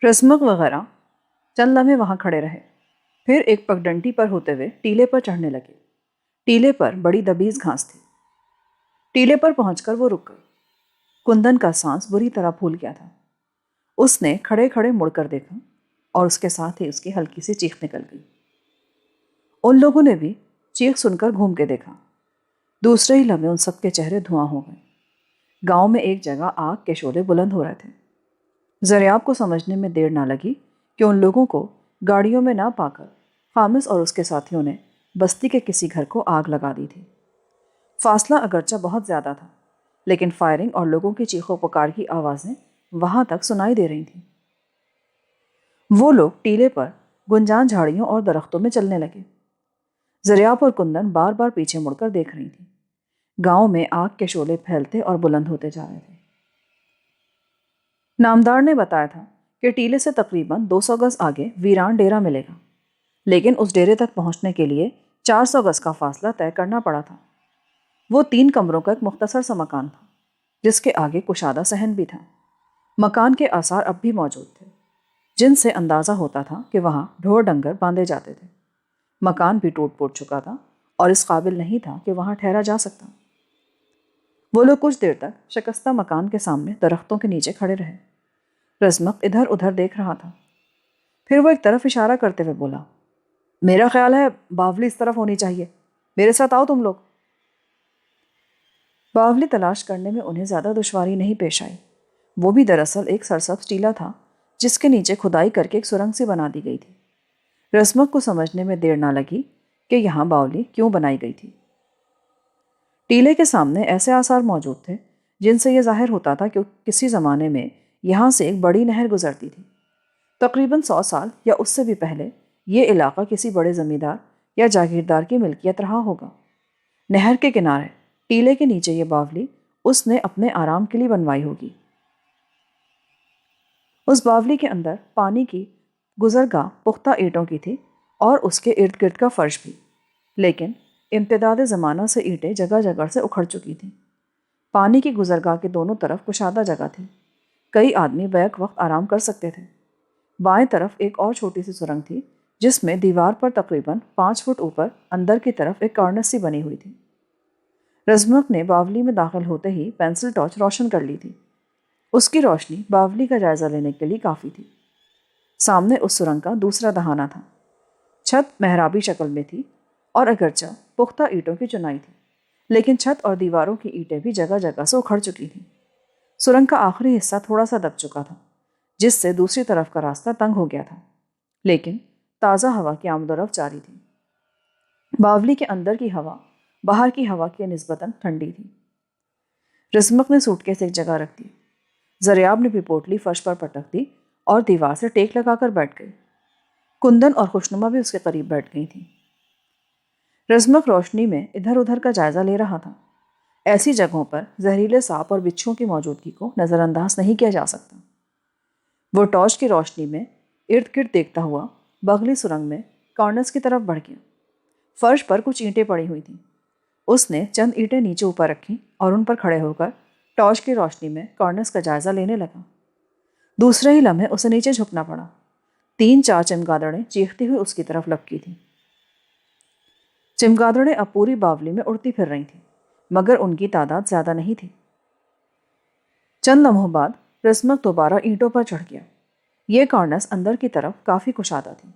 رزمق وغیرہ چند لمحے وہاں کھڑے رہے، پھر ایک پگڈنڈی پر ہوتے ہوئے ٹیلے پر چڑھنے لگے۔ ٹیلے پر بڑی دبیز گھاس تھی۔ ٹیلے پر پہنچ کر وہ رک گئی۔ کندن کا سانس بری طرح پھول گیا تھا۔ اس نے کھڑے کھڑے مڑ کر دیکھا اور اس کے ساتھ ہی اس کی ہلکی سی چیخ نکل گئی۔ ان لوگوں نے بھی چیخ سن کر گھوم کے دیکھا۔ دوسرے ہی لمحے ان سب کے چہرے دھواں ہو گئے۔ گاؤں میں ایک جگہ آگ کے شعلے بلند ہو رہے تھے۔ زریاب کو سمجھنے میں دیر نہ لگی کہ ان لوگوں کو گاڑیوں میں نہ پا کر خامس اور اس کے ساتھیوں نے بستی کے کسی گھر کو آگ لگا دی تھی۔ فاصلہ اگرچہ بہت زیادہ تھا، لیکن فائرنگ اور لوگوں کی چیخ و پکار کی آوازیں وہاں تک سنائی دے رہی تھیں۔ وہ لوگ ٹیلے پر گنجان جھاڑیوں اور درختوں میں چلنے لگے۔ زریاب اور کندن بار بار پیچھے مڑ کر دیکھ رہی تھیں۔ گاؤں میں آگ کے شعلے پھیلتے اور بلند ہوتے جا رہے تھے۔ نامدار نے بتایا تھا کہ ٹیلے سے تقریباً 200 گز آگے ویران ڈیرا ملے گا، لیکن اس ڈیرے تک پہنچنے کے لیے 400 گز کا فاصلہ طے کرنا پڑا تھا۔ وہ 3 کمروں کا ایک مختصر سا مکان تھا، جس کے آگے کشادہ صحن بھی تھا۔ مکان کے آثار اب بھی موجود تھے، جن سے اندازہ ہوتا تھا کہ وہاں ڈھور ڈنگر باندھے جاتے تھے۔ مکان بھی ٹوٹ پھوٹ چکا تھا اور اس قابل نہیں تھا کہ وہاں ٹھہرا جا سکتا۔ وہ لوگ کچھ دیر تک شکستہ مکان کے سامنے درختوں کے نیچے کھڑے رہے۔ رزمق ادھر ادھر دیکھ رہا تھا۔ پھر وہ ایک طرف اشارہ کرتے ہوئے بولا، میرا خیال ہے باولی اس طرف ہونی چاہیے، میرے ساتھ آؤ تم لوگ۔ باولی تلاش کرنے میں انہیں زیادہ دشواری نہیں پیش آئی۔ وہ بھی دراصل ایک سرسبز ٹیلا تھا، جس کے نیچے کھدائی کر کے ایک سرنگ سی بنا دی گئی تھی۔ رزمق کو سمجھنے میں دیر نہ لگی کہ یہاں باولی کیوں بنائی گئی تھی۔ ٹیلے کے سامنے ایسے آثار موجود تھے جن سے یہ ظاہر ہوتا تھا کہ کسی زمانے میں یہاں سے ایک بڑی نہر گزرتی تھی۔ تقریباً 100 سال یا اس سے بھی پہلے یہ علاقہ کسی بڑے زمیندار یا جاگیردار کی ملکیت رہا ہوگا۔ نہر کے کنارے ٹیلے کے نیچے یہ باولی اس نے اپنے آرام کے لیے بنوائی ہوگی۔ اس باولی کے اندر پانی کی گزرگاہ پختہ اینٹوں کی تھی اور اس کے ارد گرد کا فرش بھی، لیکن امتداد زمانہ سے اینٹیں جگہ جگہ سے اکھڑ چکی تھیں۔ پانی کی گزرگاہ کے دونوں طرف کشادہ جگہ تھی۔ کئی آدمی بیک وقت آرام کر سکتے تھے۔ بائیں طرف ایک اور چھوٹی سی سرنگ تھی، جس میں دیوار پر تقریباً 5 فٹ اوپر اندر کی طرف ایک کارنس سی بنی ہوئی تھی۔ رزمق نے باولی میں داخل ہوتے ہی پینسل ٹارچ روشن کر لی تھی۔ اس کی روشنی باولی کا جائزہ لینے کے لیے کافی تھی۔ سامنے اس سرنگ کا دوسرا دہانہ تھا۔ چھت محرابی شکل میں تھی اور اگرچہ پختہ اینٹوں کی چنائی تھی، لیکن چھت اور دیواروں کی اینٹیں بھی جگہ جگہ سے اکھڑ چکی تھیں۔ سرنگ کا آخری حصہ تھوڑا سا دب چکا تھا، جس سے دوسری طرف کا راستہ تنگ ہو گیا تھا، لیکن تازہ ہوا کی آمد و رفت جاری تھی۔ باولی کے اندر کی ہوا باہر کی ہوا کے نسبتاً ٹھنڈی تھی۔ رزمق نے سوٹ کیس ایک جگہ رکھ دی۔ زریاب نے بھی پوٹلی فرش پر پٹک دی اور دیوار سے ٹیک لگا کر بیٹھ گئی۔ کندن اور خوشنما بھی اس کے قریب بیٹھ گئی تھیں۔ رزمق روشنی میں ادھر ادھر کا جائزہ لے رہا تھا۔ ایسی جگہوں پر زہریلے سانپ اور بچھوؤں کی موجودگی کو نظر انداز نہیں کیا جا سکتا۔ وہ ٹارچ کی روشنی میں ارد گرد دیکھتا ہوا بغلی سرنگ میں کارنس کی طرف بڑھ گیا۔ فرش پر کچھ اینٹیں پڑی ہوئی تھیں۔ اس نے چند اینٹیں نیچے اوپر رکھیں اور ان پر کھڑے ہو کر ٹارچ کی روشنی میں کارنس کا جائزہ لینے لگا۔ دوسرے ہی لمحے اسے نیچے جھکنا پڑا۔ 3-4 چمگادڑیں چیختی ہوئی اس کی طرف لپکی تھیں۔ چمگادڑیں اب پوری باولی میں اڑتی پھر رہی تھیں، مگر ان کی تعداد زیادہ نہیں تھی۔ چند لمحوں بعد رزمق دوبارہ اینٹوں پر چڑھ گیا۔ یہ کارنس اندر کی طرف کافی کشادہ تھی۔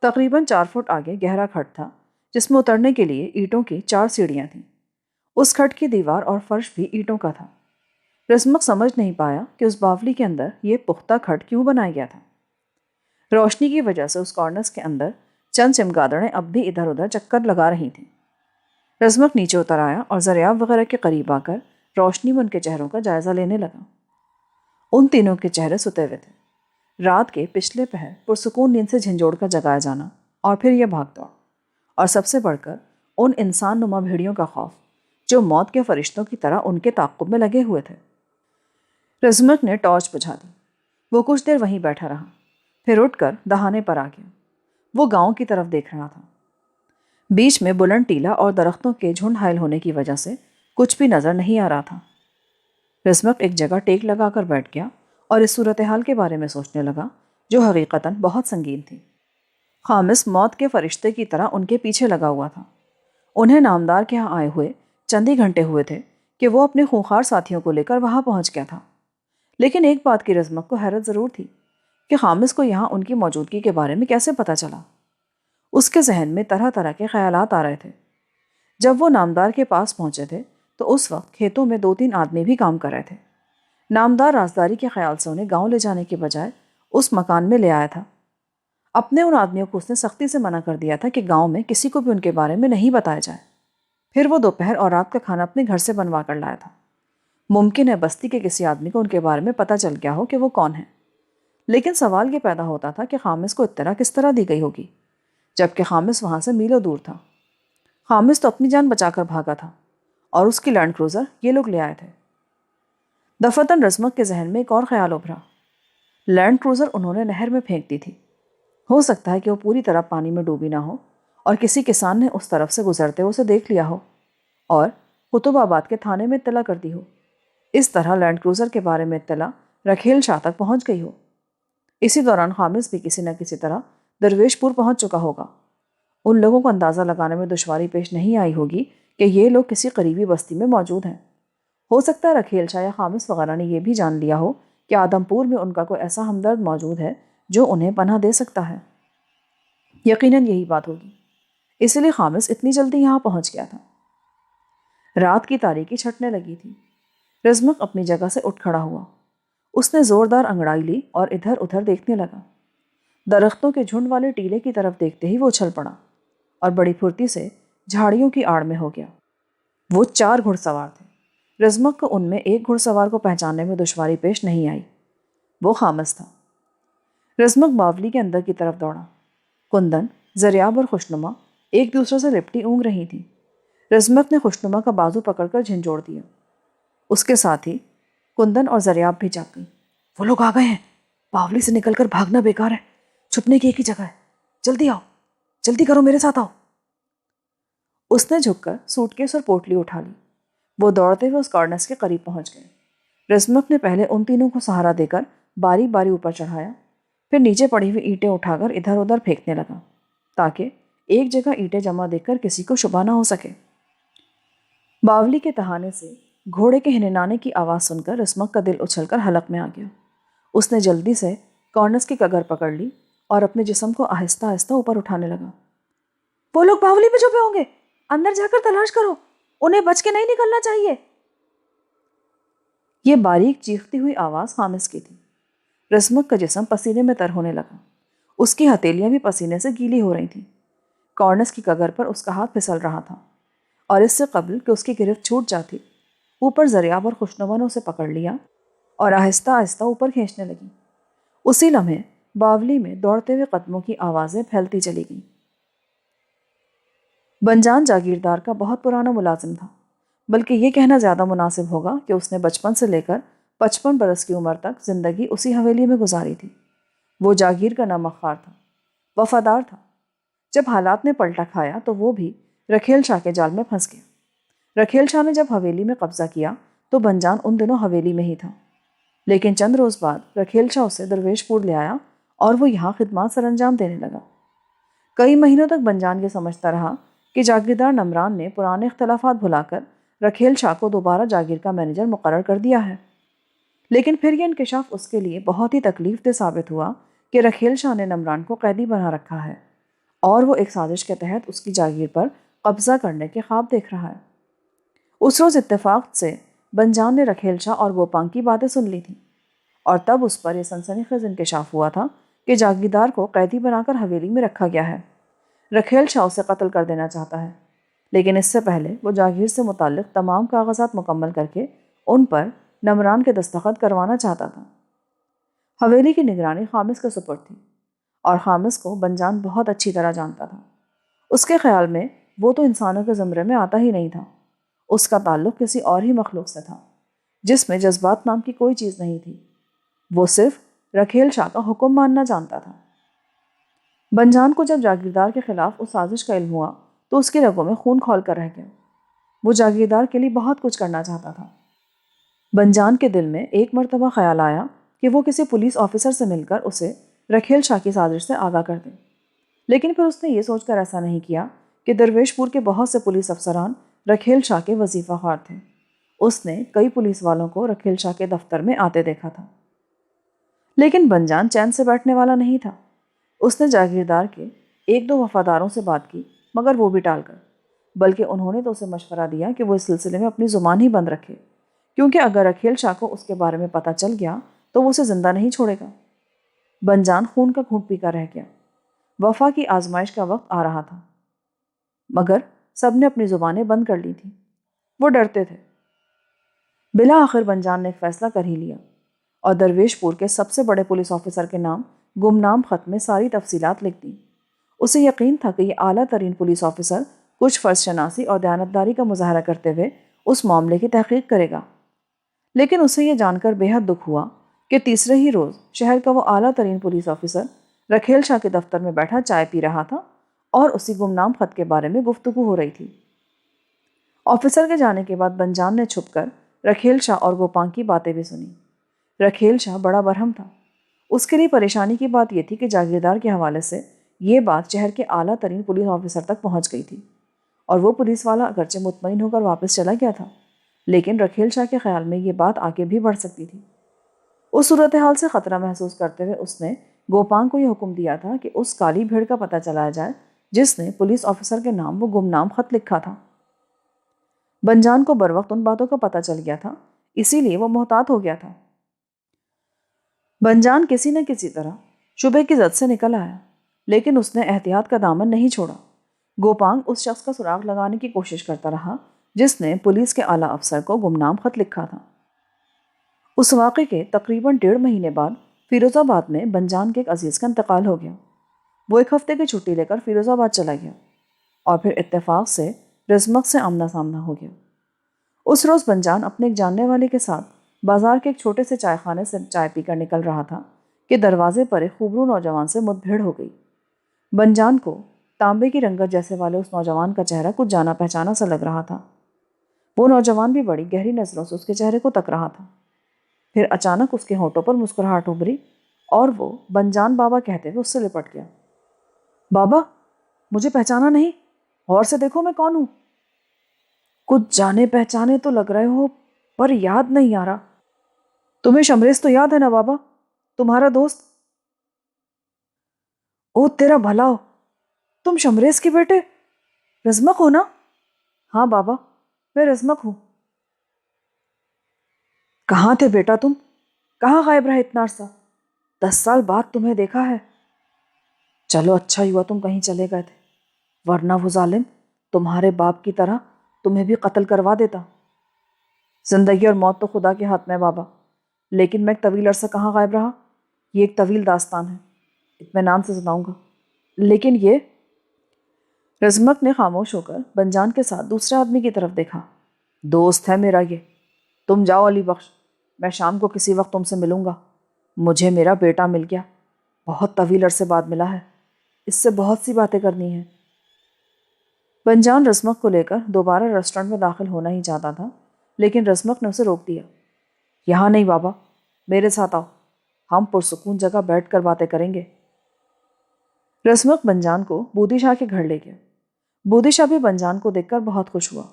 تقریباً 4 فٹ آگے گہرا کھڈ تھا، جس میں اترنے کے لیے اینٹوں کی 4 سیڑھیاں تھیں۔ اس کھڈ کی دیوار اور فرش بھی اینٹوں کا تھا۔ رزمق سمجھ نہیں پایا کہ اس باولی کے اندر یہ پختہ کھڈ کیوں بنایا گیا تھا۔ روشنی کی وجہ سے اس کارنس کے اندر چند چمگادڑیں اب بھی ادھر ادھر چکر لگا رہی تھیں۔ رزمق نیچے اتر آیا اور زریاب وغیرہ کے قریب آ کر روشنی میں ان کے چہروں کا جائزہ لینے لگا۔ ان تینوں کے چہرے ستے ہوئے تھے۔ رات کے پچھلے پہر پرسکون نیند سے جھنجھوڑ کر جگایا جانا اور پھر یہ بھاگ دوڑ، اور سب سے بڑھ کر ان انسان نما بھیڑیوں کا خوف جو موت کے فرشتوں کی طرح ان کے تعاقب میں لگے ہوئے تھے۔ رزمق نے ٹارچ بجھا دی۔ وہ کچھ دیر وہیں بیٹھا رہا، پھر اٹھ کر دہانے پر آ گیا۔ وہ گاؤں کی طرف دیکھ رہا تھا۔ بیچ میں بلند ٹیلا اور درختوں کے جھنڈ حائل ہونے کی وجہ سے کچھ بھی نظر نہیں آ رہا تھا۔ رزمق ایک جگہ ٹیک لگا کر بیٹھ گیا اور اس صورتحال کے بارے میں سوچنے لگا جو حقیقتاً بہت سنگین تھی۔ خامس موت کے فرشتے کی طرح ان کے پیچھے لگا ہوا تھا۔ انہیں نامدار کے یہاں آئے ہوئے چند ہی گھنٹے ہوئے تھے کہ وہ اپنے خونخوار ساتھیوں کو لے کر وہاں پہنچ گیا تھا۔ لیکن ایک بات کی رزمک کو حیرت ضرور تھی کہ خامس کو یہاں ان کی موجودگی کے بارے میں کیسے پتہ چلا۔ اس کے ذہن میں طرح طرح کے خیالات آ رہے تھے۔ جب وہ نامدار کے پاس پہنچے تھے تو اس وقت کھیتوں میں 2-3 آدمی بھی کام کر رہے تھے۔ نامدار رازداری کے خیال سے انہیں گاؤں لے جانے کے بجائے اس مکان میں لے آیا تھا۔ اپنے ان آدمیوں کو اس نے سختی سے منع کر دیا تھا کہ گاؤں میں کسی کو بھی ان کے بارے میں نہیں بتایا جائے۔ پھر وہ دوپہر اور رات کا کھانا اپنے گھر سے بنوا کر لایا تھا۔ ممکن ہے بستی کے کسی آدمی کو ان کے بارے میں پتہ چل گیا ہو کہ وہ کون ہے، لیکن سوال یہ پیدا ہوتا تھا کہ خامس کو اطلاع کس طرح دی گئی ہوگی، جبکہ خامس وہاں سے میلوں دور تھا۔ خامس تو اپنی جان بچا کر بھاگا تھا اور اس کی لینڈ کروزر یہ لوگ لے آئے تھے۔ دفتن رزمک کے ذہن میں ایک اور خیال ابھرا۔ لینڈ کروزر انہوں نے نہر میں پھینک دی تھی۔ ہو سکتا ہے کہ وہ پوری طرح پانی میں ڈوبی نہ ہو اور کسی کسان نے اس طرف سے گزرتے ہوئے اسے دیکھ لیا ہو اور قطب آباد کے تھانے میں اطلاع کر دی ہو۔ اس طرح لینڈ کروزر کے بارے میں اطلاع رکھیل شاہ تک پہنچ گئی ہو۔ اسی دوران خامس بھی کسی نہ کسی طرح درویش پور پہنچ چکا ہوگا۔ ان لوگوں کو اندازہ لگانے میں دشواری پیش نہیں آئی ہوگی کہ یہ لوگ کسی قریبی بستی میں موجود ہیں۔ ہو سکتا ہے رکھیل شاہ یا خامس وغیرہ نے یہ بھی جان لیا ہو کہ آدم پور میں ان کا کوئی ایسا ہمدرد موجود ہے جو انہیں پناہ دے سکتا ہے۔ یقیناً یہی بات ہوگی، اس لیے خامس اتنی جلدی یہاں پہنچ گیا تھا۔ رات کی تاریکی چھٹنے لگی تھی۔ رزمک اپنی جگہ سے اٹھ کھڑا ہوا۔ اس نے زوردار انگڑائی لی اور ادھر ادھر دیکھنے لگا۔ درختوں کے جھنڈ والے ٹیلے کی طرف دیکھتے ہی وہ اچھل پڑا اور بڑی پھرتی سے جھاڑیوں کی آڑ میں ہو گیا۔ وہ 4 گھڑ سوار تھے۔ رزمک کو ان میں ایک گھڑ سوار کو پہچاننے میں دشواری پیش نہیں آئی۔ وہ خامس تھا۔ رزمک باولی کے اندر کی طرف دوڑا۔ کندن، زریاب اور خوشنما ایک دوسرے سے لپٹی اونگ رہی تھی۔ رزمک نے خوشنما کا بازو پکڑ کر جھنجھوڑ دیا۔ اس کے ساتھ ہی کندن اور زریاب بھی جاگ گئی۔ وہ لوگ آ گئے ہیں، باولی سے نکل کر بھاگنا بیکار ہے، چھپنے کی ایک ہی جگہ ہے، جلدی آؤ، جلدی کرو، میرے ساتھ آؤ۔ اس نے جھک کر سوٹ کیس اور پوٹلی اٹھا لی۔ وہ دوڑتے ہوئے اس کارنس کے قریب پہنچ گئے۔ رزمک نے پہلے ان تینوں کو سہارا دے کر باری باری اوپر چڑھایا، پھر نیچے پڑی ہوئی اینٹیں اٹھا کر ادھر ادھر پھینکنے لگا تاکہ ایک جگہ اینٹیں جمع دیکھ کر کسی کو شبہ نہ ہو سکے۔ باولی کے تہانے سے گھوڑے کے ہننانے کی آواز سن کر رزمک کا دل اچھل کر حلق میں آ گیا۔ اس نے جلدی سے کارنس کی کگر پکڑ لی اور اپنے جسم کو آہستہ آہستہ اوپر اٹھانے لگا۔ وہ لوگ باولی میں چھپے ہوں گے، اندر جا کر تلاش کرو، انہیں بچ کے نہیں نکلنا چاہیے۔ یہ باریک چیختی ہوئی آواز خامس کی تھی۔ رزمک کا جسم پسینے میں تر ہونے لگا۔ اس کی ہتھیلیاں بھی پسینے سے گیلی ہو رہی تھیں۔ کارنس کی کگر پر اس کا ہاتھ پھسل رہا تھا اور اس سے قبل کہ اس کی گرفت چھوٹ جاتی، اوپر زریاب اور خوشنما نے اسے پکڑ لیا اور آہستہ آہستہ اوپر کھینچنے لگی۔ اسی لمحے باولی میں دوڑتے ہوئے قدموں کی آوازیں پھیلتی چلی گئیں۔ بنجان جاگیردار کا بہت پرانا ملازم تھا، بلکہ یہ کہنا زیادہ مناسب ہوگا کہ اس نے بچپن سے لے کر 55 برس کی عمر تک زندگی اسی حویلی میں گزاری تھی۔ وہ جاگیر کا نمک خوار تھا، وفادار تھا۔ جب حالات نے پلٹا کھایا تو وہ بھی رکھیل شاہ کے جال میں پھنس گیا۔ رکھیل شاہ نے جب حویلی میں قبضہ کیا تو بنجان ان دنوں حویلی میں ہی تھا، لیکن چند روز بعد رکھیل شاہ اسے درویش پور لے آیا اور وہ یہاں خدمات سر انجام دینے لگا۔ کئی مہینوں تک بنجان یہ سمجھتا رہا کہ جاگیردار نمران نے پرانے اختلافات بھلا کر رکھیل شاہ کو دوبارہ جاگیر کا مینیجر مقرر کر دیا ہے، لیکن پھر یہ انکشاف اس کے لیے بہت ہی تکلیف دہ ثابت ہوا کہ رکھیل شاہ نے نمران کو قیدی بنا رکھا ہے اور وہ ایک سازش کے تحت اس کی جاگیر پر قبضہ کرنے کے خواب دیکھ رہا ہے۔ اس روز اتفاق سے بنجان نے رکھیل شاہ اور گوپانگ کی باتیں سن لی تھیں اور تب اس پر یہ سنسنی خیز انکشاف ہوا تھا کہ جاگیردار کو قیدی بنا کر حویلی میں رکھا گیا ہے۔ رکھیل شاہ اسے قتل کر دینا چاہتا ہے، لیکن اس سے پہلے وہ جاگیر سے متعلق تمام کاغذات مکمل کر کے ان پر نمران کے دستخط کروانا چاہتا تھا۔ حویلی کی نگرانی خامس کے سپرد تھی اور خامس کو بنجان بہت اچھی طرح جانتا تھا۔ اس کے خیال میں وہ تو انسانوں کے زمرے میں آتا ہی نہیں تھا، اس کا تعلق کسی اور ہی مخلوق سے تھا جس میں جذبات نام کی کوئی چیز نہیں تھی۔ وہ صرف رکھیل شاہ کا حکم ماننا جانتا تھا۔ بنجان کو جب جاگیردار کے خلاف اس سازش کا علم ہوا تو اس کی رگوں میں خون کھول کر رہ گیا۔ وہ جاگیردار کے لیے بہت کچھ کرنا چاہتا تھا۔ بنجان کے دل میں ایک مرتبہ خیال آیا کہ وہ کسی پولیس آفیسر سے مل کر اسے رکھیل شاہ کی سازش سے آگاہ کر دیں، لیکن پھر اس نے یہ سوچ کر ایسا نہیں کیا کہ درویش پور کے بہت سے پولیس افسران رکھیل شاہ کے وظیفہ خوار تھے۔ اس نے کئی پولیس والوں کو رکھیل شاہ کے دفتر میں آتے دیکھا تھا، لیکن بنجان چین سے بیٹھنے والا نہیں تھا۔ اس نے جاگیردار کے ایک دو وفاداروں سے بات کی، مگر وہ بھی ٹال کر، بلکہ انہوں نے تو اسے مشورہ دیا کہ وہ اس سلسلے میں اپنی زبان ہی بند رکھے، کیونکہ اگر رکھیل شاہ کو اس کے بارے میں پتہ چل گیا تو وہ اسے زندہ نہیں چھوڑے گا۔ بنجان خون کا گھونٹ پی کر رہ گیا۔ وفا کی آزمائش کا وقت آ رہا تھا، مگر سب نے اپنی زبانیں بند کر لی تھیں۔ وہ ڈرتے تھے۔ بلا آخر بنجان نے ایک فیصلہ کر ہی لیا اور درویش پور کے سب سے بڑے پولیس آفیسر کے نام گمنام خط میں ساری تفصیلات لکھ دیں۔ اسے یقین تھا کہ یہ اعلیٰ ترین پولیس آفیسر کچھ فرض شناسی اور دیانتداری کا مظاہرہ کرتے ہوئے اس معاملے کی تحقیق کرے گا، لیکن اسے یہ جان کر بے حد دکھ ہوا کہ تیسرے ہی روز شہر کا وہ اعلیٰ ترین پولیس آفیسر رکھیل شاہ کے دفتر میں بیٹھا چائے پی رہا تھا اور اسی گمنام خط کے بارے میں گفتگو ہو رہی تھی۔ آفیسر کے جانے کے بعد بنجان نے چھپ کر رکھیل شاہ اور گوپانگ کی باتیں بھی سنی۔ رکھیل شاہ بڑا برہم تھا۔ اس کے لیے پریشانی کی بات یہ تھی کہ جاگیردار کے حوالے سے یہ بات شہر کے اعلیٰ ترین پولیس آفیسر تک پہنچ گئی تھی، اور وہ پولیس والا اگرچہ مطمئن ہو کر واپس چلا گیا تھا، لیکن رکھیل شاہ کے خیال میں یہ بات آگے بھی بڑھ سکتی تھی۔ اس صورتحال سے خطرہ محسوس کرتے ہوئے اس نے گوپانگ کو یہ حکم دیا تھا کہ اس کالی بھیڑ کا پتہ چلایا جائے جس نے پولیس آفیسر کے نام وہ گمنام خط لکھا تھا۔ بنجان کو بروقت ان باتوں کا پتہ چل گیا تھا، اسی لیے وہ محتاط ہو گیا تھا۔ بنجان کسی نہ کسی طرح شبہ کی زد سے نکل آیا، لیکن اس نے احتیاط کا دامن نہیں چھوڑا۔ گوپانگ اس شخص کا سراغ لگانے کی کوشش کرتا رہا جس نے پولیس کے اعلیٰ افسر کو گمنام خط لکھا تھا۔ اس واقعے کے تقریباً 1.5 مہینے بعد فیروز آباد میں بنجان کے ایک عزیز کا انتقال ہو گیا۔ وہ 1 ہفتے کی چھٹی لے کر فیروز آباد چلا گیا اور پھر اتفاق سے رزمق سے آمنا سامنا ہو گیا۔ اس روز بنجان اپنے ایک جاننے والے کے ساتھ بازار کے ایک چھوٹے سے چائے خانے سے چائے پی کر نکل رہا تھا کہ دروازے پر ایک خوبرو نوجوان سے مد بھیڑ ہو گئی۔ بنجان کو تانبے کی رنگت جیسے والے اس نوجوان کا چہرہ کچھ جانا پہچانا سا لگ رہا تھا۔ وہ نوجوان بھی بڑی گہری نظروں سے اس کے چہرے کو تک رہا تھا۔ پھر اچانک اس کے ہونٹوں پر مسکراہٹ ابھری اور وہ بنجان بابا کہتے ہوئے اس سے لپٹ گیا۔ بابا، مجھے پہچانا نہیں؟ غور سے دیکھو میں کون ہوں؟ کچھ جانے پہچانے تو لگ رہے ہو، پر یاد نہیں آ رہا۔ تمہیں شمریز تو یاد ہے نا بابا، تمہارا دوست؟ او تیرا بھلا ہو، تم شمریز کے بیٹے رزمق ہو نا؟ ہاں بابا، میں رزمق ہوں۔ کہاں تھے بیٹا تم؟ کہاں غائب رہے اتنا عرصہ؟ 10 سال بعد تمہیں دیکھا ہے۔ چلو اچھا ہوا تم کہیں چلے گئے تھے، ورنہ وہ ظالم تمہارے باپ کی طرح تمہیں بھی قتل کروا دیتا۔ زندگی اور موت تو خدا کے ہاتھ میں بابا، لیکن میں ایک طویل عرصہ کہاں غائب رہا، یہ ایک طویل داستان ہے، اطمینان سے سناؤں گا۔ لیکن یہ… رزمق نے خاموش ہو کر بنجان کے ساتھ دوسرے آدمی کی طرف دیکھا۔ دوست ہے میرا یہ، تم جاؤ علی بخش، میں شام کو کسی وقت تم سے ملوں گا۔ مجھے میرا بیٹا مل گیا، بہت طویل عرصے بعد ملا ہے، اس سے بہت سی باتیں کرنی ہیں۔ بنجان رزمق کو لے کر دوبارہ ریسٹورنٹ میں داخل ہونا ہی چاہتا تھا، لیکن رزمق نے اسے روک دیا۔ یہاں نہیں بابا، میرے ساتھ آؤ، ہم پرسکون جگہ بیٹھ کر باتیں کریں گے۔ رزمق بنجان کو بودی شاہ کے گھر لے گیا۔ بودی شاہ بھی بنجان کو دیکھ کر بہت خوش ہوا۔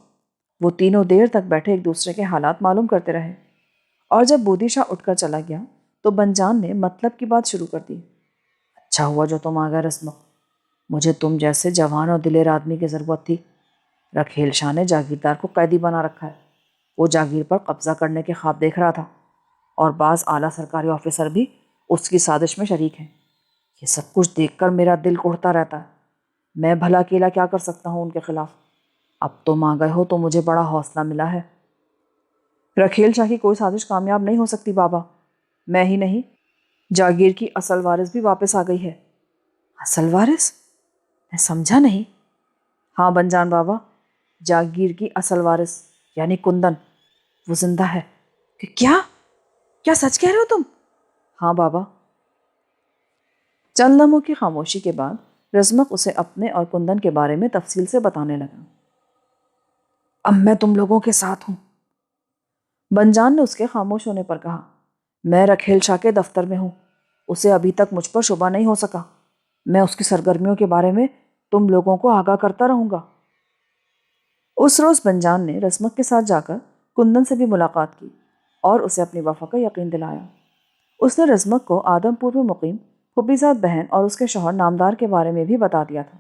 وہ تینوں دیر تک بیٹھے ایک دوسرے کے حالات معلوم کرتے رہے، اور جب بودی شاہ اٹھ کر چلا گیا تو بنجان نے مطلب کی بات شروع کر دی۔ اچھا ہوا جو تم آ گئے رزمق، مجھے تم جیسے جوان اور دلیر آدمی کی ضرورت تھی۔ رکھیل شاہ نے جاگیردار کو قیدی بنا رکھا ہے، وہ جاگیر پر قبضہ کرنے کے خواب دیکھ رہا تھا، اور بعض اعلیٰ سرکاری آفیسر بھی اس کی سازش میں شریک ہیں۔ یہ سب کچھ دیکھ کر میرا دل کوڑتا رہتا ہے۔ میں بھلا اکیلا کیا کر سکتا ہوں ان کے خلاف؟ اب تم آ گئے ہو تو مجھے بڑا حوصلہ ملا ہے۔ رکھیل شاہ کی کوئی سازش کامیاب نہیں ہو سکتی بابا، میں ہی نہیں، جاگیر کی اصل وارث بھی واپس آ گئی ہے۔ اصل وارث؟ میں سمجھا نہیں۔ ہاں بنجان بابا، جاگیر کی اصل وارث یعنی کندن، وہ زندہ ہے۔ کہ کیا سچ کہہ رہے ہو تم؟ ہاں بابا۔ چند لمحوں کی خاموشی کے بعد رزمق اسے اپنے اور کندن کے بارے میں تفصیل سے بتانے لگا۔ اب میں تم لوگوں کے ساتھ ہوں، بنجان نے اس کے خاموش ہونے پر کہا۔ میں رکھیل شاہ کے دفتر میں ہوں اسے ابھی تک مجھ پر شبہ نہیں ہو سکا۔ میں اس کی سرگرمیوں کے بارے میں تم لوگوں کو آگاہ کرتا رہوں گا۔ اس روز بنجان نے رسمک کے ساتھ جا کر کندن سے بھی ملاقات کی اور اسے اپنی وفا کا یقین دلایا۔ اس نے رسمک کو آدم پور میں مقیم پھوپھیزاد بہن اور اس کے شوہر نامدار کے بارے میں بھی بتا دیا تھا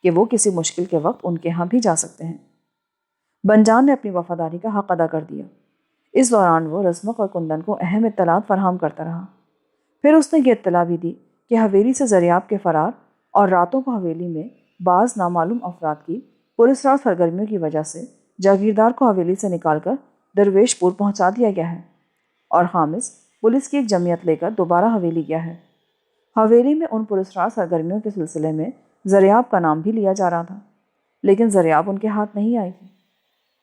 کہ وہ کسی مشکل کے وقت ان کے ہاں بھی جا سکتے ہیں۔ بنجان نے اپنی وفاداری کا حق ادا کر دیا۔ اس دوران وہ رسمک اور کندن کو اہم اطلاعات فراہم کرتا رہا۔ پھر اس نے یہ اطلاع بھی دی کہ حویلی سے زریاب کے فرار اور راتوں کو حویلی میں بعض نامعلوم افراد کی پراسرار سرگرمیوں کی وجہ سے جاگیردار کو حویلی سے نکال کر درویش پور پہنچا دیا گیا ہے، اور خامس پولیس کی ایک جمعیت لے کر دوبارہ حویلی گیا ہے۔ حویلی میں ان پراسرار سرگرمیوں کے سلسلے میں زریاب کا نام بھی لیا جا رہا تھا، لیکن زریاب ان کے ہاتھ نہیں آئی تھی۔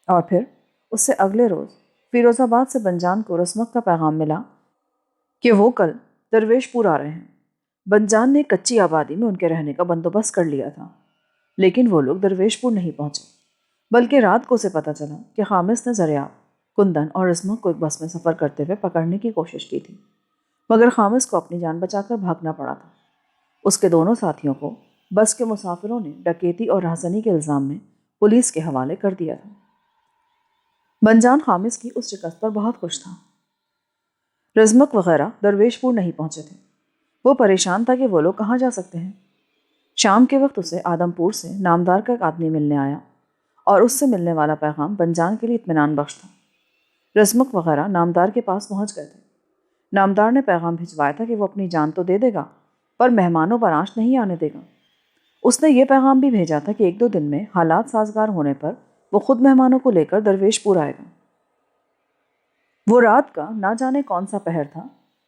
اور پھر اس سے اگلے روز فیروز آباد سے بنجان کو رسمک کا پیغام ملا کہ وہ کل درویش پور آ رہے ہیں۔ بنجان نے کچی آبادی میں ان کے رہنے کا بندوبست کر لیا تھا، لیکن وہ لوگ درویش پور نہیں پہنچے، بلکہ رات کو اسے پتہ چلا کہ خامس نے زریاب، کندن اور رسمک کو ایک بس میں سفر کرتے ہوئے پکڑنے کی کوشش کی تھی، مگر خامس کو اپنی جان بچا کر بھاگنا پڑا تھا۔ اس کے دونوں ساتھیوں کو بس کے مسافروں نے ڈکیتی اور رہزنی کے الزام میں پولیس کے حوالے کر دیا تھا۔ بنجان خامس کی اس شکست پر بہت خوش تھا۔ رزمک وغیرہ درویش پور نہیں پہنچے تھے۔ وہ پریشان تھا کہ وہ لوگ کہاں جا سکتے ہیں۔ شام کے وقت اسے آدم پور سے نامدار کا ایک آدمی ملنے آیا اور اس سے ملنے والا پیغام بنجان کے لیے اطمینان بخش تھا۔ رزمک وغیرہ نامدار کے پاس پہنچ گئے تھے۔ نامدار نے پیغام بھجوایا تھا کہ وہ اپنی جان تو دے دے گا پر مہمانوں پر آنچ نہیں آنے دے گا۔ اس نے یہ پیغام بھی بھیجا تھا کہ 1-2 دن میں حالات سازگار ہونے پر وہ خود مہمانوں کو لے کر درویش پور آئے گا۔ وہ رات کا نہ جانے کون سا پہر تھا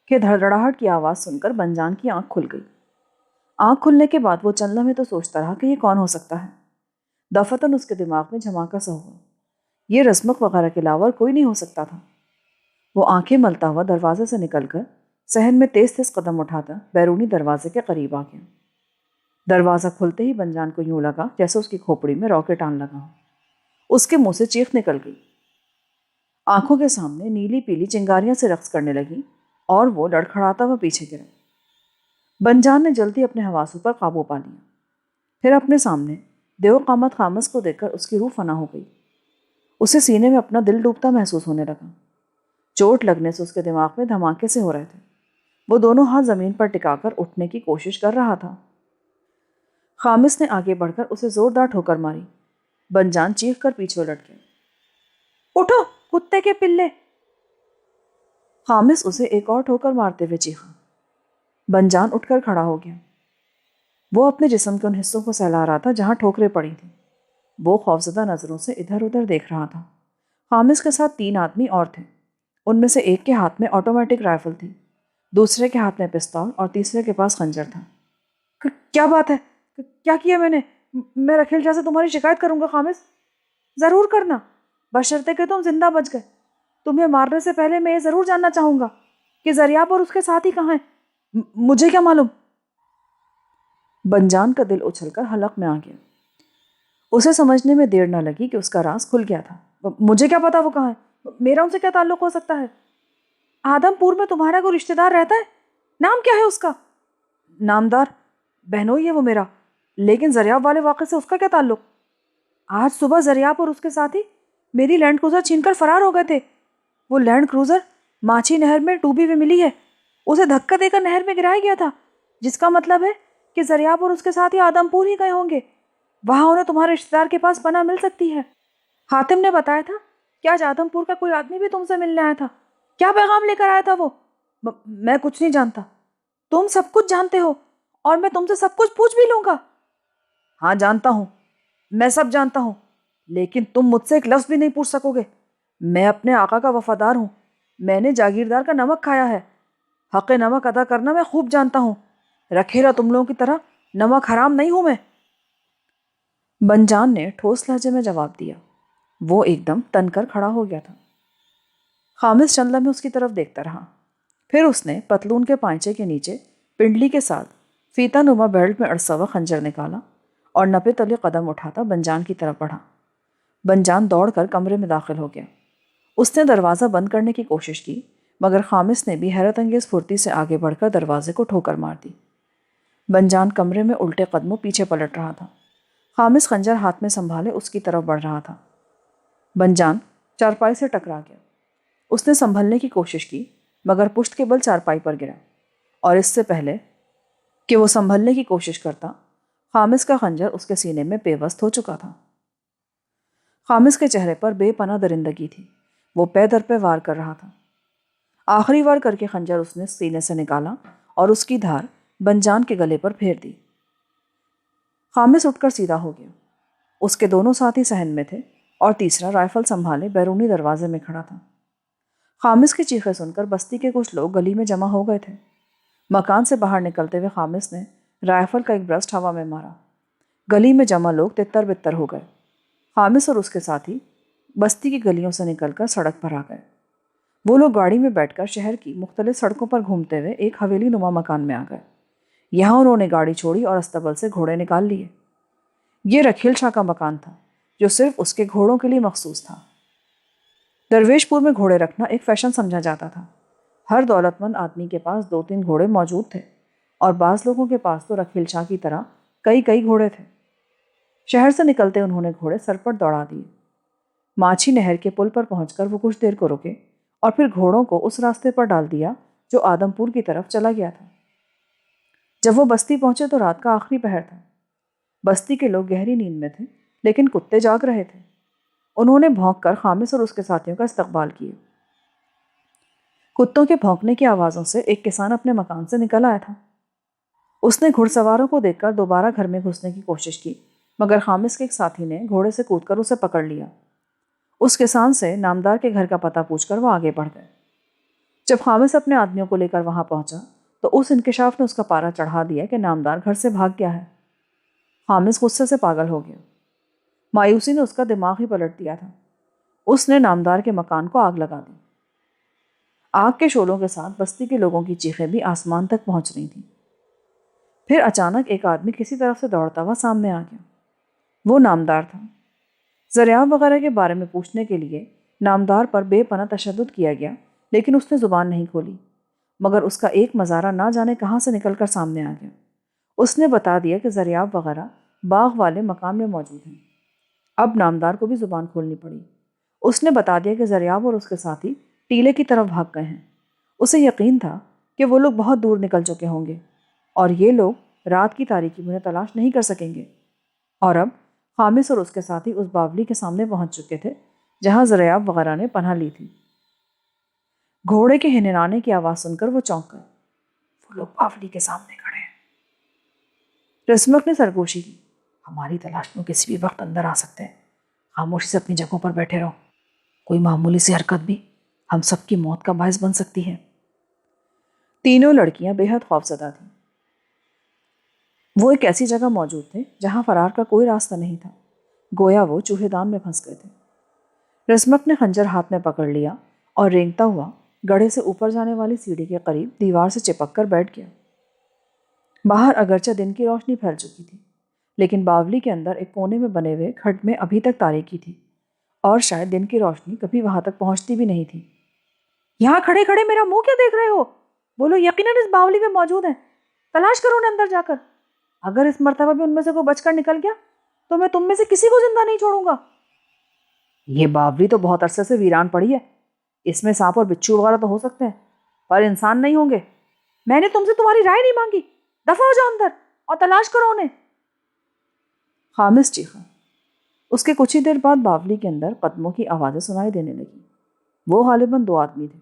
کہ دھڑدھڑاہٹ کی آواز سن کر بنجان کی آنکھ کھل گئی۔ آنکھ کھلنے کے بعد وہ چند لمحے تو سوچتا رہا کہ یہ کون ہو سکتا ہے۔ دفتن اس کے دماغ میں جھماکا سا ہوا۔ یہ رزمک وغیرہ کے علاوہ کوئی نہیں ہو سکتا تھا۔ وہ آنکھیں ملتا ہوا دروازے سے نکل کر صحن میں تیز تیز قدم اٹھاتا بیرونی دروازے کے قریب آ گیا۔ دروازہ کھلتے ہی بنجان کو یوں لگا جیسے اس کی کھوپڑی میں راکٹ آن لگا ہو۔ اس کے منہ سے چیخ نکل گئی۔ آنکھوں کے سامنے نیلی پیلی چنگاریاں سے رقص کرنے لگی اور وہ لڑکھڑاتا ہوا پیچھے گرا۔ بنجان نے جلدی اپنے حواسوں پر قابو پا لیا۔ پھر اپنے سامنے دیو قامت خامس کو دیکھ کر اس کی روح فنا ہو گئی۔ اسے سینے میں اپنا دل ڈوبتا محسوس ہونے لگا۔ چوٹ لگنے سے اس کے دماغ میں دھماکے سے ہو رہے تھے۔ وہ دونوں ہاتھ زمین پر ٹکا کر اٹھنے کی کوشش کر رہا تھا۔ خامس نے آگے بڑھ کر اسے زوردار ٹھوکر ماری۔ بنجان چیخ کر پیچھے الٹ گیا۔ اٹھو کتے کے پلے! خامس اسے ایک اور ٹھوکر مارتے ہوئے چیخا۔ بنجان اٹھ کر کھڑا ہو گیا۔ وہ اپنے جسم کے ان حصوں کو سہلا رہا تھا جہاں ٹھوکریں پڑی تھیں۔ وہ خوفزدہ نظروں سے ادھر ادھر دیکھ رہا تھا۔ خامس کے ساتھ 3 آدمی اور تھے۔ ان میں سے ایک کے ہاتھ میں آٹومیٹک رائفل تھی، دوسرے کے ہاتھ میں پستول اور تیسرے کے پاس خنجر تھا۔ کیا بات ہے؟ کیا کیا میں نے؟ میں رکھیل جا سے تمہاری شکایت کروں گا خامس۔ ضرور کرنا، بشرطے کہ تم زندہ بچ گئے۔ تمہیں مارنے سے پہلے میں یہ ضرور جاننا چاہوں گا کہ زریاب اور اس کے ساتھی کہاں ہیں۔ مجھے کیا معلوم؟ بنجان کا دل اچھل کر حلق میں آ گیا۔ اسے سمجھنے میں دیر نہ لگی کہ اس کا راز کھل گیا تھا۔ مجھے کیا پتا وہ کہاں ہے؟ میرا ان سے کیا تعلق ہو سکتا ہے؟ آدم پور میں تمہارا کوئی رشتہ دار رہتا ہے؟ نام کیا ہے اس کا؟ نامدار بہنوئی ہے وہ میرا، لیکن زریاب والے واقعے سے اس کا کیا تعلق؟ آج صبح زریاب اور اس کے ساتھی میری لینڈ کروزر چھین کر فرار ہو گئے تھے۔ وہ لینڈ کروزر ماچھی نہر میں ڈوبی ہوئی ملی ہے۔ اسے دھکا دے کر نہر میں گرایا گیا تھا، جس کا مطلب ہے کہ زریاب اور اس کے ساتھی آدم پور ہی گئے ہوں گے۔ وہاں انہیں تمہارے رشتہ دار کے پاس پناہ مل سکتی ہے۔ حاتم نے بتایا تھا کہ آج آدم پور کا کوئی آدمی بھی تم سے ملنے آیا تھا۔ کیا پیغام لے کر آیا تھا وہ؟ میں کچھ نہیں جانتا۔ تم سب کچھ جانتے ہو اور میں تم سے سب کچھ پوچھ بھی لوں گا۔ ہاں جانتا ہوں، میں سب جانتا ہوں، لیکن تم مجھ سے ایک لفظ بھی نہیں پوچھ سکو گے۔ میں اپنے آقا کا وفادار ہوں۔ میں نے جاگیردار کا نمک کھایا ہے۔ حق نمک ادا کرنا میں خوب جانتا ہوں۔ رکھیلا تم لوگوں کی طرح نمک حرام نہیں ہوں میں۔ بنجان نے ٹھوس لہجے میں جواب دیا۔ وہ ایک دم تن کر کھڑا ہو گیا تھا۔ خامس چند لمحے اس کی طرف دیکھتا رہا۔ پھر اس نے پتلون کے پائنچے کے نیچے پنڈلی کے ساتھ فیتا نما بیلٹ میں اڑسا ہوا خنجر نکالا اور نپے تلے قدم اٹھاتا بنجان کی طرف بڑھا۔ بنجان دوڑ کر کمرے میں داخل ہو گیا۔ اس نے دروازہ بند کرنے کی کوشش کی مگر خامس نے بھی حیرت انگیز پھرتی سے آگے بڑھ کر دروازے کو ٹھوکر مار دی۔ بنجان کمرے میں الٹے قدموں پیچھے پلٹ رہا تھا۔ خامس خنجر ہاتھ میں سنبھالے اس کی طرف بڑھ رہا تھا۔ بنجان چارپائی سے ٹکرا گیا۔ اس نے سنبھلنے کی کوشش کی مگر پشت کے بل چارپائی پر گرا، اور اس سے پہلے کہ وہ سنبھلنے کی کوشش کرتا، خامس کا خنجر اس کے سینے میں پیوست ہو چکا تھا۔ خامس کے چہرے پر بے پناہ درندگی تھی۔ وہ پے در پہ وار کر رہا تھا۔ آخری وار کر کے خنجر اس نے سینے سے نکالا اور اس کی دھار بنجان کے گلے پر پھیر دی۔ خامس اٹھ کر سیدھا ہو گیا۔ اس کے دونوں ساتھی صحن میں تھے اور تیسرا رائفل سنبھالے بیرونی دروازے میں کھڑا تھا۔ خامس کی چیخیں سن کر بستی کے کچھ لوگ گلی میں جمع ہو گئے تھے۔ مکان سے باہر نکلتے ہوئے خامس نے رائفل کا ایک برسٹ ہوا میں مارا۔ گلی میں جمع لوگ تتر بتر ہو گئے۔ خامس اور اس کے ساتھی بستی کی گلیوں سے نکل کر سڑک پر آ گئے۔ وہ لوگ گاڑی میں بیٹھ کر شہر کی مختلف سڑکوں پر گھومتے ہوئے ایک حویلی نما مکان میں آ گئے۔ یہاں انہوں نے گاڑی چھوڑی اور استبل سے گھوڑے نکال لیے۔ یہ رکھیل شاہ کا مکان تھا جو صرف اس کے گھوڑوں کے لیے مخصوص تھا۔ درویش پور میں گھوڑے رکھنا ایک فیشن سمجھا جاتا تھا۔ ہر دولت مند آدمی کے پاس 2-3 گھوڑے موجود تھے، اور بعض لوگوں کے پاس تو رکھیل شاہ کی طرح کئی گھوڑے تھے۔ شہر سے نکلتے انہوں نے گھوڑے سر پر دوڑا دیے۔ ماچھی نہر کے پل پر پہنچ کر وہ کچھ دیر کو رکے اور پھر گھوڑوں کو اس راستے پر ڈال دیا جو آدم پور کی طرف چلا گیا تھا۔ جب وہ بستی پہنچے تو رات کا آخری پہر تھا۔ بستی کے لوگ گہری نیند میں تھے لیکن کتے جاگ رہے تھے۔ انہوں نے بھونک کر خامس اور اس کے ساتھیوں کا استقبال کیا۔ کتوں کے بھونکنے کی آوازوں سے ایک کسان اپنے مکان سے نکل آیا تھا۔ اس نے گھڑ سواروں کو دیکھ کر دوبارہ گھر میں گھسنے کی کوشش کی مگر خامس کے ایک ساتھی نے گھوڑے سے کود کر اسے پکڑ لیا۔ اس کسان سے نامدار کے گھر کا پتہ پوچھ کر وہ آگے بڑھ گئے۔ جب خامس اپنے آدمیوں کو لے کر وہاں پہنچا تو اس انکشاف نے اس کا پارا چڑھا دیا کہ نامدار گھر سے بھاگ گیا ہے۔ خامس غصے سے پاگل ہو گیا۔ مایوسی نے اس کا دماغ ہی پلٹ دیا تھا۔ اس نے نامدار کے مکان کو آگ لگا دی۔ آگ کے شعلوں کے ساتھ بستی کے لوگوں کی چیخیں بھی آسمان تک پہنچ رہی تھیں۔ پھر اچانک ایک آدمی کسی طرف سے دوڑتا ہوا سامنے آ گیا۔ وہ نامدار تھا۔ زریاب وغیرہ کے بارے میں پوچھنے کے لیے نامدار پر بے پناہ تشدد کیا گیا لیکن اس نے زبان نہیں کھولی، مگر اس کا ایک مزارہ نہ جانے کہاں سے نکل کر سامنے آ گیا۔ اس نے بتا دیا کہ زریاب وغیرہ باغ والے مکان میں موجود ہیں۔ اب نامدار کو بھی زبان کھولنی پڑی۔ اس نے بتا دیا کہ زریاب اور اس کے ساتھی ٹیلے کی طرف بھاگ گئے ہیں۔ اسے یقین تھا کہ وہ لوگ بہت دور نکل چکے ہوں گے اور یہ لوگ رات کی تاریکی میں انہیں تلاش نہیں کر سکیں گے۔ اور اب خامس اور اس کے ساتھی اس باولی کے سامنے پہنچ چکے تھے جہاں زریاب وغیرہ نے پناہ لی تھی۔ گھوڑے کے ہنہنانے کی آواز سن کر وہ چونک گئے۔ وہ لوگ باولی کے سامنے کھڑے ہیں۔ رسمک نے سرگوشی کی۔ ہماری تلاش میں کسی بھی وقت اندر آ سکتے ہیں۔ خاموشی سے اپنی جگہوں پر بیٹھے رہو۔ کوئی معمولی سی حرکت بھی ہم سب کی موت کا باعث بن سکتی ہے۔ تینوں لڑکیاں بے حد خوفزدہ تھیں۔ وہ ایک ایسی جگہ موجود تھے جہاں فرار کا کوئی راستہ نہیں تھا، گویا وہ چوہے دان میں پھنس گئے تھے۔ رسمک نے خنجر ہاتھ میں پکڑ لیا اور رینگتا ہوا گڑھے سے اوپر جانے والی سیڑھی کے قریب دیوار سے چپک کر بیٹھ گیا۔ باہر اگرچہ دن کی روشنی پھیل چکی تھی لیکن باولی کے اندر ایک کونے میں بنے ہوئے کھڈ میں ابھی تک تاریکی تھی اور شاید دن کی روشنی کبھی وہاں تک پہنچتی بھی نہیں تھی۔ یہاں کھڑے کھڑے میرا منہ کیا دیکھ رہے ہو؟ وہ لوگ یقیناً اس باولی میں موجود ہیں۔ تلاش کرو انہیں اندر جا کر۔ اگر اس مرتبہ بھی ان میں سے کوئی بچ کر نکل گیا تو میں تم میں سے کسی کو زندہ نہیں چھوڑوں گا۔ یہ باولی تو بہت عرصے سے ویران پڑی ہے۔ اس میں سانپ اور بچھو وغیرہ تو ہو سکتے ہیں پر انسان نہیں ہوں گے۔ میں نے تم سے تمہاری رائے نہیں مانگی۔ دفع ہو جاؤ اندر اور تلاش کرو انہیں۔ خامس چیخا۔ اس کے کچھ ہی دیر بعد باولی کے اندر قدموں کی آوازیں سنائی دینے لگی۔ وہ غالباً 2 آدمی تھے۔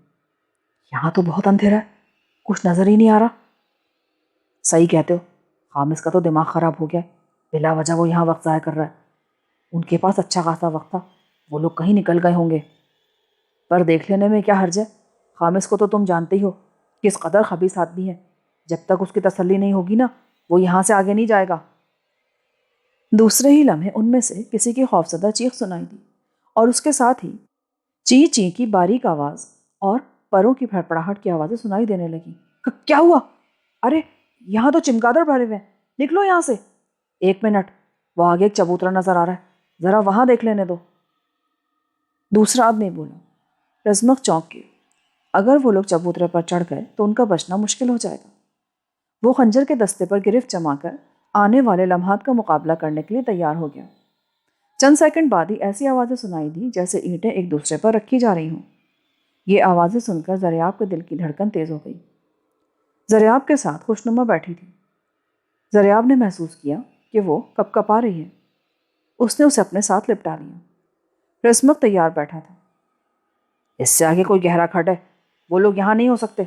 یہاں تو بہت اندھیرا ہے، کچھ نظر ہی نہیں آ رہا۔ صحیح کہتے ہو، خامس کا تو دماغ خراب ہو گیا ہے، بلا وجہ وہ یہاں وقت ضائع کر رہا ہے۔ ان کے پاس اچھا خاصا وقت تھا، وہ لوگ کہیں نکل گئے ہوں گے۔ پر دیکھ لینے میں کیا حرج ہے؟ خامس کو تو تم جانتے ہی ہو کس قدر خبیث آدمی ہے۔ جب تک اس کی تسلی نہیں ہوگی نا وہ یہاں سے آگے نہیں جائے گا۔ دوسرے ہی لمحے ان میں سے کسی کی خوفزدہ چیخ سنائی دی اور اس کے ساتھ ہی چی چی کی باریک آواز اور پروں کی پھڑپڑاہٹ کی آوازیں سنائی دینے لگی۔ کیا ہوا؟ ارے یہاں تو چمگادڑ بھرے ہوئے ہیں، نکلو یہاں سے۔ 1 منٹ، وہ آگے ایک چبوترا نظر آ رہا ہے، ذرا وہاں دیکھ لینے دو۔ دوسرا آدمی بولا۔ رزمک چونک گئی۔ اگر وہ لوگ چبوترے پر چڑھ گئے تو ان کا بچنا مشکل ہو جائے گا۔ وہ خنجر کے دستے پر گرفت جما کر آنے والے لمحات کا مقابلہ کرنے کے لیے تیار ہو گیا۔ چند سیکنڈ بعد ہی ایسی آوازیں سنائی دی جیسے اینٹیں ایک دوسرے پر رکھی جا رہی ہوں۔ یہ آوازیں سن کر زریاب کے دل کی دھڑکن تیز ہو گئی۔ زریاب کے ساتھ خوشنما بیٹھی تھی۔ زریاب نے محسوس کیا کہ وہ کپ کپا رہی ہے۔ اس نے اسے اپنے ساتھ لپٹا لیا۔ رسمک تیار بیٹھا تھا۔ اس سے آگے کوئی گہرا کھڈ ہے، وہ لوگ یہاں نہیں ہو سکتے،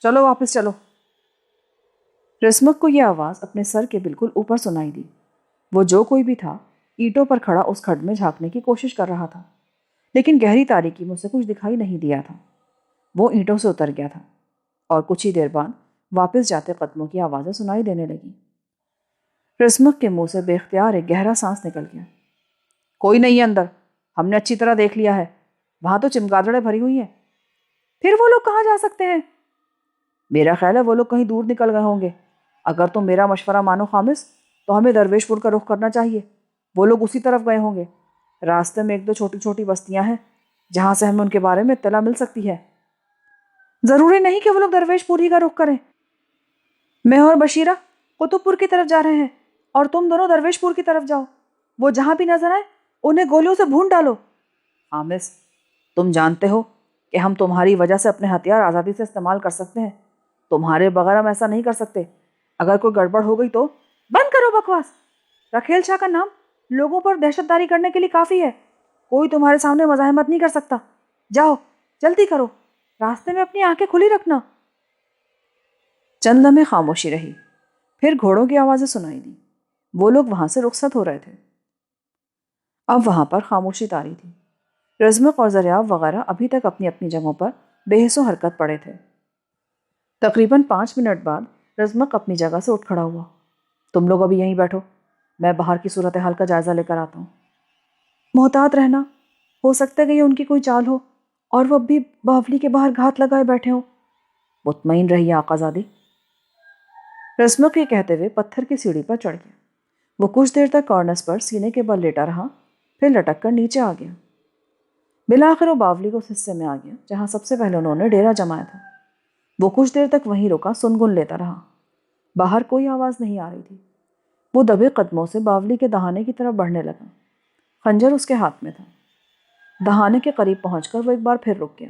چلو واپس چلو۔ رسمک کو یہ آواز اپنے سر کے بالکل اوپر سنائی دی۔ وہ جو کوئی بھی تھا اینٹوں پر کھڑا اس کھڈ میں جھانکنے کی کوشش کر رہا تھا، لیکن گہری تاریکی میں اسے کچھ دکھائی نہیں دیا تھا۔ وہ اینٹوں سے اتر گیا تھا اور کچھ ہی دیر بعد واپس جاتے قدموں کی آوازیں سنائی دینے لگیں۔ رسمک کے منہ سے بے اختیار ایک گہرا سانس نکل گیا۔ کوئی نہیں ہے اندر، ہم نے اچھی طرح دیکھ لیا ہے، وہاں تو چمگادڑیں بھری ہوئی ہیں۔ پھر وہ لوگ کہاں جا سکتے ہیں؟ میرا خیال ہے وہ لوگ کہیں دور نکل گئے ہوں گے۔ اگر تم میرا مشورہ مانو خامس تو ہمیں درویش پور کا رخ کرنا چاہیے۔ وہ لوگ اسی طرف گئے ہوں گے۔ راستے میں ایک دو چھوٹی چھوٹی بستیاں ہیں جہاں سے ہمیں ان کے بارے میں اطلاع مل سکتی ہے۔ ضروری نہیں کہ وہ لوگ درویش پور ہی کا رخ کریں۔ میں اور بشیرہ قطب پور کی طرف جا رہے ہیں اور تم دونوں درویش پور کی طرف جاؤ۔ وہ جہاں بھی نظر آئے انہیں گولیوں سے بھون ڈالو۔ خامس، تم جانتے ہو کہ ہم تمہاری وجہ سے اپنے ہتھیار آزادی سے استعمال کر سکتے ہیں، تمہارے بغیر ہم ایسا نہیں کر سکتے۔ اگر کوئی گڑبڑ ہو گئی تو بند کرو بکواس۔ رکھیل شاہ کا نام لوگوں پر دہشت داری کرنے کے لیے کافی ہے، کوئی تمہارے سامنے مزاحمت نہیں کر سکتا۔ جاؤ جلدی کرو، راستے میں اپنی آنکھیں کھلی رکھنا۔ چند لمحے خاموشی رہی، پھر گھوڑوں کی آوازیں سنائی دی۔ وہ لوگ وہاں سے رخصت ہو رہے تھے۔ اب وہاں پر خاموشی طاری تھی۔ رزمق اور زریاب وغیرہ ابھی تک اپنی اپنی جگہوں پر بے حس و حرکت پڑے تھے۔ تقریباً 5 منٹ بعد رزمق اپنی جگہ سے اٹھ کھڑا ہوا۔ تم لوگ ابھی یہیں بیٹھو، میں باہر کی صورتحال کا جائزہ لے کر آتا ہوں۔ محتاط رہنا، ہو سکتا ہے کہ یہ ان کی کوئی چال ہو اور وہ اب بھی باولی کے باہر گھات لگائے بیٹھے ہوں۔ مطمئن رہیے آقا زادی۔ رزمق یہ کہتے ہوئے پتھر کی سیڑھی پر چڑھ گیا۔ وہ کچھ دیر تک کارنس پر سینے کے بل لیٹا رہا، پھر لٹک کر نیچے آ گیا۔ بالآخر وہ باولی کو اس حصے میں آ گیا جہاں سب سے پہلے انہوں نے ڈیرا جمایا تھا۔ وہ کچھ دیر تک وہیں رکا، سنگن لیتا رہا۔ باہر کوئی آواز نہیں آ رہی تھی۔ وہ دبے قدموں سے باولی کے دہانے کی طرف بڑھنے لگا۔ خنجر اس کے ہاتھ میں تھا۔ دہانے کے قریب پہنچ کر وہ ایک بار پھر رک گیا۔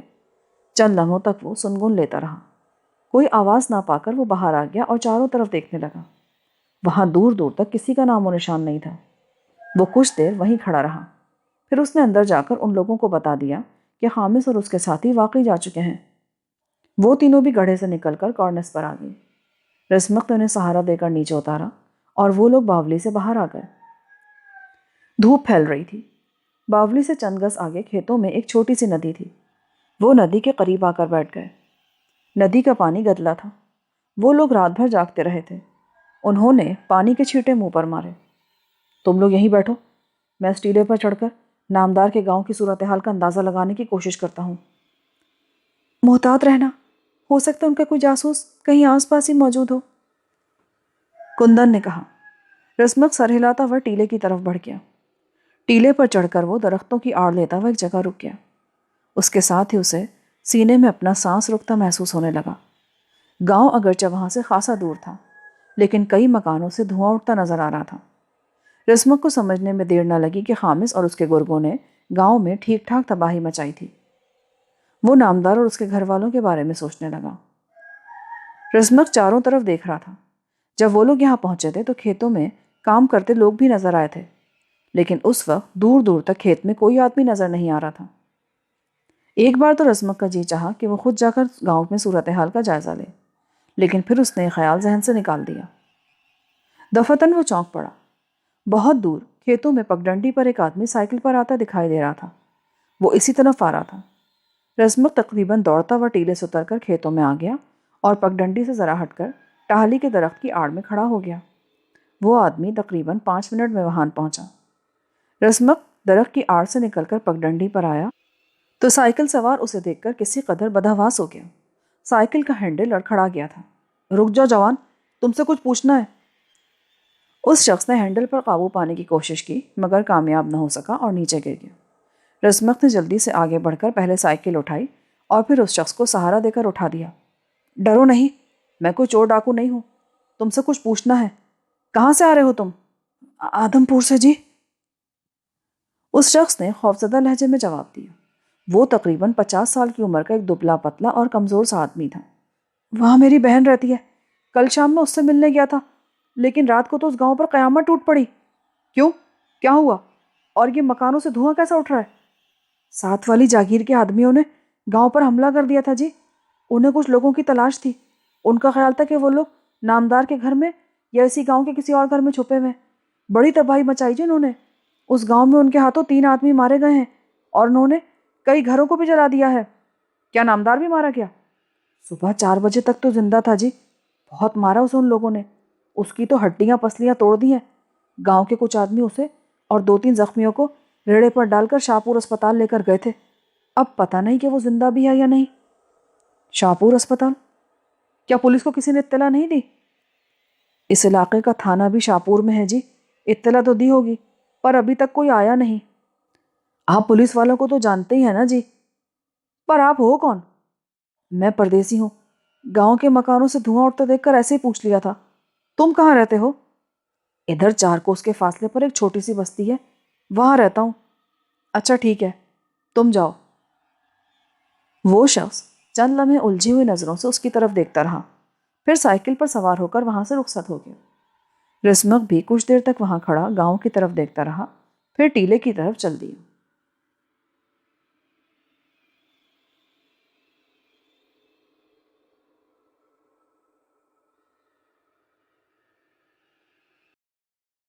چند لمحوں تک وہ سنگن لیتا رہا۔ کوئی آواز نہ پا کر وہ باہر آ گیا اور چاروں طرف دیکھنے لگا۔ وہاں دور دور تک کسی کا نام و نشان نہیں تھا۔ وہ کچھ دیر وہیں کھڑا رہا، پھر اس نے اندر جا کر ان لوگوں کو بتا دیا کہ خامس اور اس کے ساتھی واقعی جا چکے ہیں۔ وہ تینوں بھی گڑھے سے نکل کر کارنس پر آ گئے۔ رزمق نے انہیں سہارا دے کر نیچے اتارا اور وہ لوگ باولی سے باہر آ گئے۔ دھوپ پھیل رہی تھی۔ باولی سے چند گز آگے کھیتوں میں ایک چھوٹی سی ندی تھی۔ وہ ندی کے قریب آ کر بیٹھ گئے۔ ندی کا پانی گدلا تھا۔ وہ لوگ رات بھر جاگتے رہے تھے۔ انہوں نے پانی کے چھینٹے منہ پر مارے۔ تم لوگ یہیں بیٹھو، میں اس ٹیلے پر چڑھ کر نامدار کے گاؤں کی صورتحال کا اندازہ لگانے کی کوشش کرتا ہوں۔ محتاط رہنا، ہو سکتا ہے ان کا کوئی جاسوس کہیں آس پاس ہی موجود ہو، کندن نے کہا۔ رزمق سر ہلاتا ہوا ٹیلے کی طرف بڑھ گیا۔ ٹیلے پر چڑھ کر وہ درختوں کی آڑ لیتا ہوا ایک جگہ رک گیا۔ اس کے ساتھ ہی اسے سینے میں اپنا سانس رکتا محسوس ہونے لگا۔ گاؤں اگرچہ وہاں سے خاصا دور تھا، لیکن کئی مکانوں سے دھواں اٹھتا نظر آ رہا تھا۔ رزمق کو سمجھنے میں دیر نہ لگی کہ خامس اور اس کے گرگوں نے گاؤں میں ٹھیک ٹھاک تباہی مچائی تھی۔ وہ نامدار اور اس کے گھر والوں کے بارے میں سوچنے لگا۔ رزمق چاروں طرف دیکھ رہا تھا۔ جب وہ لوگ یہاں پہنچے تھے تو کھیتوں میں کام کرتے لوگ بھی نظر آئے تھے، لیکن اس وقت دور دور تک کھیت میں کوئی آدمی نظر نہیں آ رہا تھا۔ ایک بار تو رزمق کا جی چاہا کہ وہ خود جا کر گاؤں میں صورتحال کا جائزہ لے، لیکن پھر اس نے یہ خیال ذہن سے نکال دیا۔ دفتن وہ چونک پڑا۔ بہت دور کھیتوں میں پگڈنڈی پر ایک آدمی سائیکل پر آتا دکھائی دے رہا تھا۔ وہ اسی طرف آ رہا تھا۔ رزمق تقریباً دوڑتا ہوا ٹیلے سے اتر کر کھیتوں میں آ گیا اور پگڈنڈی سے ذرا ہٹ کر ٹہلی کے درخت کی آڑ میں کھڑا ہو گیا۔ وہ آدمی تقریباً 5 منٹ میں وہاں پہنچا۔ رزمق درخت کی آڑ سے نکل کر پگڈنڈی پر آیا تو سائیکل سوار اسے دیکھ کر کسی قدر بدحواس ہو گیا۔ سائیکل کا ہینڈل لڑکھڑا گیا تھا۔ رک جاؤ جوان، تم سے کچھ پوچھنا ہے۔ اس شخص نے ہینڈل پر قابو پانے کی کوشش کی مگر کامیاب نہ ہو سکا اور نیچے گر گیا۔ رزمق نے جلدی سے آگے بڑھ کر پہلے سائیکل اٹھائی اور پھر اس شخص کو سہارا دے کر اٹھا دیا۔ ڈرو نہیں، میں کوئی چور ڈاکو نہیں ہوں، تم سے کچھ پوچھنا ہے۔ کہاں سے آ رہے ہو تم؟ آدم پور سے جی۔ اس شخص نے خوفزدہ لہجے میں جواب دیا۔ وہ تقریباً 50 سال کی عمر کا ایک دبلا پتلا اور کمزور سا آدمی تھا۔ وہاں میری بہن رہتی ہے، کل شام میں اس سے ملنے گیا تھا، لیکن رات کو تو اس گاؤں پر قیامت ٹوٹ پڑی۔ کیوں؟ کیا ہوا؟ اور یہ مکانوں سے دھواں کیسا اٹھ رہا ہے؟ ساتھ والی جاگیر کے آدمیوں نے گاؤں پر حملہ کر دیا تھا جی۔ انہیں کچھ لوگوں کی تلاش تھی، ان کا خیال تھا کہ وہ لوگ نامدار کے گھر میں یا اسی گاؤں کے کسی اور گھر میں چھپے ہوئے۔ بڑی تباہی مچائی جی انہوں نے۔ اس گاؤں میں ان کے ہاتھوں 3 آدمی مارے گئے ہیں، اور انہوں نے کئی گھروں کو بھی جلا دیا ہے۔ کیا نامدار بھی مارا گیا؟ صبح 4 بجے تک تو زندہ تھا جی، بہت مارا اسے ان لوگوں نے، اس کی تو ہڈیاں پسلیاں توڑ دی ہیں۔ گاؤں کے کچھ آدمی اسے اور 2-3 زخمیوں کو ریڑے پر ڈال کر شاہپور اسپتال لے کر گئے تھے۔ اب پتہ نہیں کہ وہ زندہ بھی ہے یا نہیں۔ شاہپور اسپتال؟ کیا پولیس کو کسی نے اطلاع نہیں دی؟ اس علاقے کا تھانہ بھی شاہپور میں ہے جی، اطلاع تو دی ہوگی، پر ابھی تک کوئی آیا نہیں۔ آپ پولیس والوں کو تو جانتے ہی ہیں نا جی۔ پر آپ ہو کون؟ میں پردیسی ہوں، گاؤں کے مکانوں سے دھواں اٹھتے دیکھ کر ایسے ہی پوچھ لیا تھا۔ تم کہاں رہتے ہو؟ ادھر 4 کوس کے فاصلے پر ایک چھوٹی سی بستی ہے، وہاں رہتا ہوں۔ اچھا ٹھیک ہے، تم جاؤ۔ وہ شخص چند لمحے الجھی ہوئی نظروں سے اس کی طرف دیکھتا رہا، پھر سائیکل پر سوار ہو کر وہاں سے رخصت ہو گیا۔ رسمک بھی کچھ دیر تک وہاں کھڑا گاؤں کی طرف دیکھتا رہا، پھر ٹیلے کی طرف چل دیا۔